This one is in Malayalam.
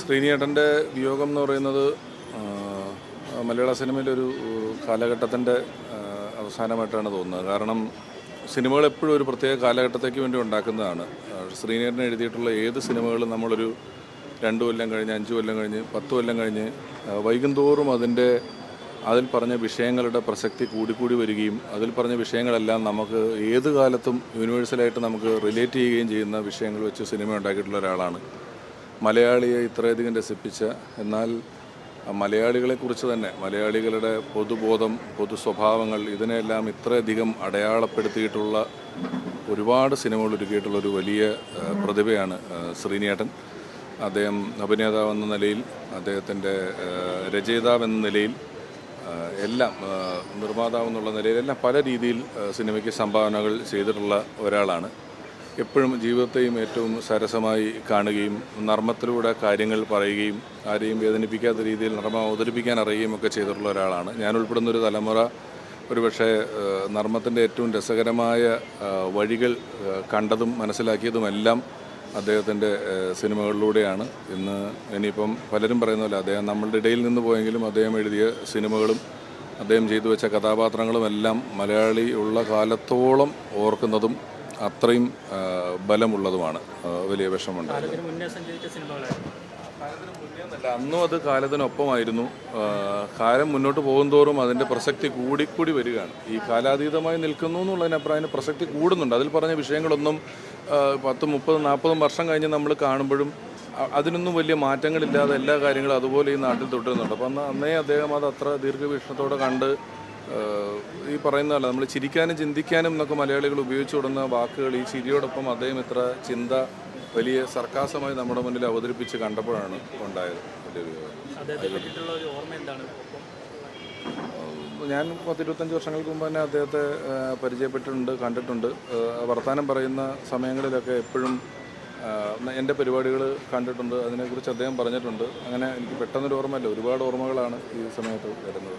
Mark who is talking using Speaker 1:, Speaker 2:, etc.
Speaker 1: ശ്രീനിയേട്ടൻ്റെ വിയോഗം എന്ന് പറയുന്നത് മലയാള സിനിമയിലൊരു കാലഘട്ടത്തിൻ്റെ അവസാനമായിട്ടാണ് തോന്നുന്നത്. കാരണം സിനിമകൾ എപ്പോഴും ഒരു പ്രത്യേക കാലഘട്ടത്തേക്ക് വേണ്ടി ഉണ്ടാക്കുന്നതാണ്. ശ്രീനിയേട്ടൻ എഴുതിയിട്ടുള്ള ഏത് സിനിമകളും നമ്മളൊരു 2 കൊല്ലം കഴിഞ്ഞ്, 5 കൊല്ലം കഴിഞ്ഞ്, 10 കൊല്ലം കഴിഞ്ഞ് വൈകുന്തോറും അതിൽ പറഞ്ഞ വിഷയങ്ങളുടെ പ്രസക്തി കൂടിക്കൂടി വരികയും അതിൽ പറഞ്ഞ വിഷയങ്ങളെല്ലാം നമുക്ക് ഏത് കാലത്തും യൂണിവേഴ്സലായിട്ട് നമുക്ക് റിലേറ്റ് ചെയ്യുകയും ചെയ്യുന്ന വിഷയങ്ങൾ വെച്ച് സിനിമ ഉണ്ടാക്കിയിട്ടുള്ള ഒരാളാണ്. മലയാളിയെ ഇത്രയധികം രസിപ്പിച്ച, എന്നാൽ മലയാളികളെക്കുറിച്ച് തന്നെ മലയാളികളുടെ പൊതുബോധം, പൊതു സ്വഭാവങ്ങൾ ഇതിനെല്ലാം ഇത്രയധികം അടയാളപ്പെടുത്തിയിട്ടുള്ള ഒരുപാട് സിനിമകൾ ഒരുക്കിയിട്ടുള്ള ഒരു വലിയ പ്രതിഭയാണ് ശ്രീനിയേട്ടൻ. അദ്ദേഹം അഭിനേതാവെന്ന നിലയിൽ, അദ്ദേഹത്തിൻ്റെ രചയിതാവെന്ന നിലയിൽ, എല്ലാം നിർമ്മാതാവെന്നുള്ള നിലയിലെല്ലാം പല രീതിയിൽ സിനിമയ്ക്ക് സംഭാവനകൾ ചെയ്തിട്ടുള്ള ഒരാളാണ്. എപ്പോഴും ജീവിതത്തെയും ഏറ്റവും സരസമായി കാണുകയും നർമ്മത്തിലൂടെ കാര്യങ്ങൾ പറയുകയും ആരെയും വേദനിപ്പിക്കാത്ത രീതിയിൽ നർമ്മം അവതരിപ്പിക്കാൻ അറിയുകയും ഒക്കെ ചെയ്തിട്ടുള്ള ഒരാളാണ്. ഞാൻ ഉൾപ്പെടുന്നൊരു തലമുറ ഒരുപക്ഷെ നർമ്മത്തിൻ്റെ ഏറ്റവും രസകരമായ വഴികൾ കണ്ടതും മനസ്സിലാക്കിയതുമെല്ലാം അദ്ദേഹത്തിൻ്റെ സിനിമകളിലൂടെയാണ്. ഇനിയിപ്പം പലരും പറയുന്ന പോലെ അദ്ദേഹം നമ്മളുടെ ഇടയിൽ നിന്ന് പോയെങ്കിലും അദ്ദേഹം എഴുതിയ സിനിമകളും അദ്ദേഹം ചെയ്തു വെച്ച കഥാപാത്രങ്ങളുമെല്ലാം മലയാളി ഉള്ള കാലത്തോളം ഓർക്കുന്നതും അത്രയും ബലമുള്ളതുമാണ്. വലിയ വിഷമമുണ്ട്. കാലത്തിന് മുന്നേ എന്നല്ല, അന്നും അത് കാലത്തിനൊപ്പമായിരുന്നു. കാലം മുന്നോട്ട് പോകുന്തോറും അതിൻ്റെ പ്രസക്തി കൂടിക്കൂടി വരികയാണ്. ഈ കാലാതീതമായി നിൽക്കുന്നു എന്നുള്ളതിനപ്പുറം അതിന് പ്രസക്തി കൂടുന്നുണ്ട്. അതിൽ പറഞ്ഞ വിഷയങ്ങളൊന്നും 10, 30, 40 വർഷം കഴിഞ്ഞ് നമ്മൾ കാണുമ്പോഴും അതിനൊന്നും വലിയ മാറ്റങ്ങളില്ലാതെ എല്ലാ കാര്യങ്ങളും അതുപോലെ ഈ നാട്ടിൽ തുടരുന്നുണ്ട്. അപ്പം അന്നേ അദ്ദേഹം അത് അത്ര ദീർഘവീക്ഷണത്തോടെ കണ്ട്, ഈ പറയുന്നതല്ല, നമ്മൾ ചിരിക്കാനും ചിന്തിക്കാനും എന്നൊക്കെ മലയാളികൾ ഉപയോഗിച്ചു കൊടുക്കുന്ന വാക്കുകൾ, ഈ ചിരിയോടൊപ്പം അദ്ദേഹം ഇത്ര ചിന്ത വലിയ സർക്കാസമായി നമ്മുടെ മുന്നിൽ അവതരിപ്പിച്ച് കണ്ടപ്പോഴാണ് ഉണ്ടായത്. ഞാൻ 10-25 വർഷങ്ങൾക്ക് മുമ്പ് തന്നെ അദ്ദേഹത്തെ പരിചയപ്പെട്ടിട്ടുണ്ട്, കണ്ടിട്ടുണ്ട്. വർത്തമാനം പറയുന്ന സമയങ്ങളിലൊക്കെ എപ്പോഴും എൻ്റെ പരിപാടികൾ കണ്ടിട്ടുണ്ട്. അതിനെക്കുറിച്ച് അദ്ദേഹം പറഞ്ഞിട്ടുണ്ട്. അങ്ങനെ എനിക്ക് പെട്ടെന്നൊരു ഓർമ്മയില്ല, ഒരുപാട് ഓർമ്മകളാണ് ഈ സമയത്ത് വരുന്നത്.